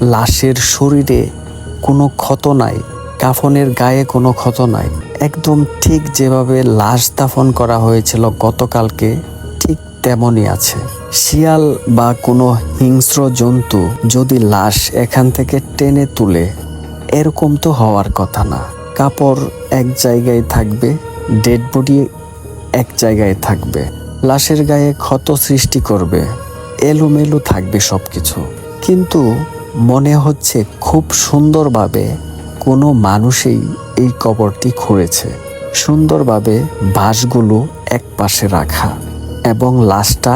লাশের শরীরে কোনো ক্ষত নাই, কাফনের গায়ে কোনো ক্ষত নাই। একদম ঠিক যেভাবে লাশ দাফন করা হয়েছিল গতকালকে, ঠিক তেমনই আছে। শিয়াল বা কোনো হিংস্র জন্তু যদি লাশ এখান থেকে টেনে তুলে, এরকম তো হওয়ার কথা না। কাপড় এক জায়গায় থাকবে, ডেড বডি এক জায়গায় থাকবে, লাশের গায়ে ক্ষত সৃষ্টি করবে, এলোমেলো থাকবে সবকিছু। কিন্তু মনে হচ্ছে খুব সুন্দরভাবে কোনো মানুষই এই কবরটি খুঁড়েছে। সুন্দরভাবে বাঁশগুলো এক পাশে রাখা এবং লাশটা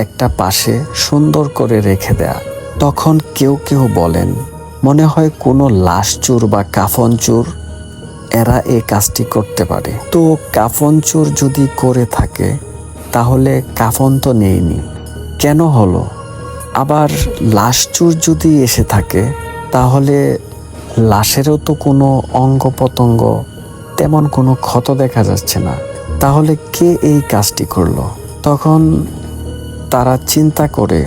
একটা পাশে সুন্দর করে রেখে দেয়া। তখন কেউ কেউ বলেন, মনে হয় কোনো লাশ চোর বা কাফন চোর এরা এই কাজটি করতে পারে। তো কাফন চোর যদি করে থাকে, তাহলে কাফন তো নেইনি, কেন হলো? আবার লাশ চোর যদি এসে থাকে, তাহলে লাশেরও তো কোনো অঙ্গ প্রত্যঙ্গ তেমন কোনো ক্ষত দেখা যাচ্ছে না। তাহলে কে এই কাজটি করলো? তখন তারা চিন্তা করে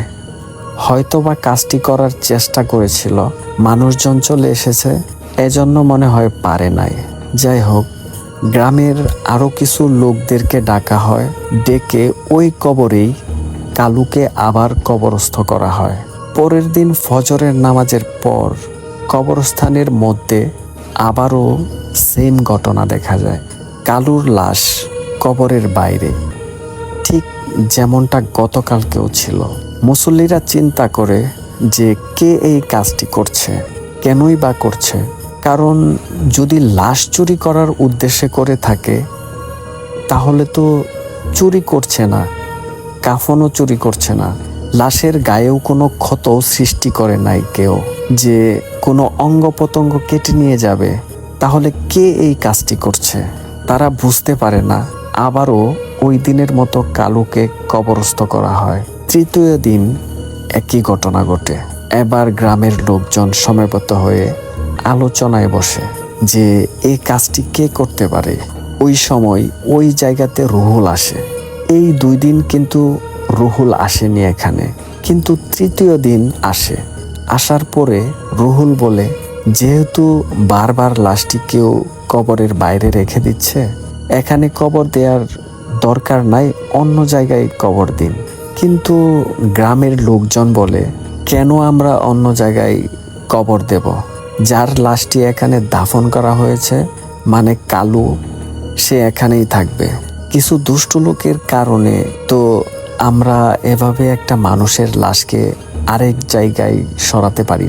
হয়তোবা কাজটি করার চেষ্টা করেছিল, মানুষজন চলে এসেছে, এজন্য মনে হয় পারে নাই। যাই হোক, গ্রামের আরও কিছু লোকদেরকে ডাকা হয়, ডেকে ওই কবরেই কালুকে আবার কবরস্থ করা হয়। পরের দিন ফজরের নামাজের পর কবরস্থানের মধ্যে আবারও সেম ঘটনা দেখা যায়। কালুর লাশ কবরের বাইরে, ঠিক যেমনটা গতকালকেও ছিল। মুসল্লিরা চিন্তা করে যে কে এই কাজটি করছে, কেনই বা করছে। কারণ যদি লাশ চুরি করার উদ্দেশ্যে করে থাকে, তাহলে তো চুরি করছে না, কাফনও চুরি করছে না, লাশের গায়েও কোনো ক্ষত সৃষ্টি করে নাই কেউ, যে কোনো অঙ্গ প্রত্যঙ্গ কেটে নিয়ে যাবে। তাহলে কে এই কাজটি করছে? তারা বুঝতে পারে না। আবারও ওই দিনের মতো কালুকে কবরস্থ করা হয়। তৃতীয় দিন একই ঘটনা ঘটে। এবার গ্রামের লোকজন সমবেত হয়ে আলোচনায় বসে যে এই কাজটি কে করতে পারে। ওই সময় ওই জায়গাতে রুহুল আসে। এই 2 দিন কিন্তু রুহুল আসেনি এখানে, কিন্তু তৃতীয় দিন আসে। আসার পরে রুহুল বলে, যেহেতু বারবার লাশটি কেউ কবরের বাইরে রেখে দিচ্ছে, এখানে কবর দেওয়ার দরকার নাই, অন্য জায়গায় কবর দিন। কিন্তু গ্রামের লোকজন বলে, কেন আমরা অন্য জায়গায় কবর দেব? যার লাশটি এখানে দাফন করা হয়েছে, মানে কালু, সে এখানেই থাকবে। কিছু দুষ্ট লোকের কারণে তো আমরা এভাবে একটা মানুষের লাশকে আরেক জায়গায় সরাতে পারি।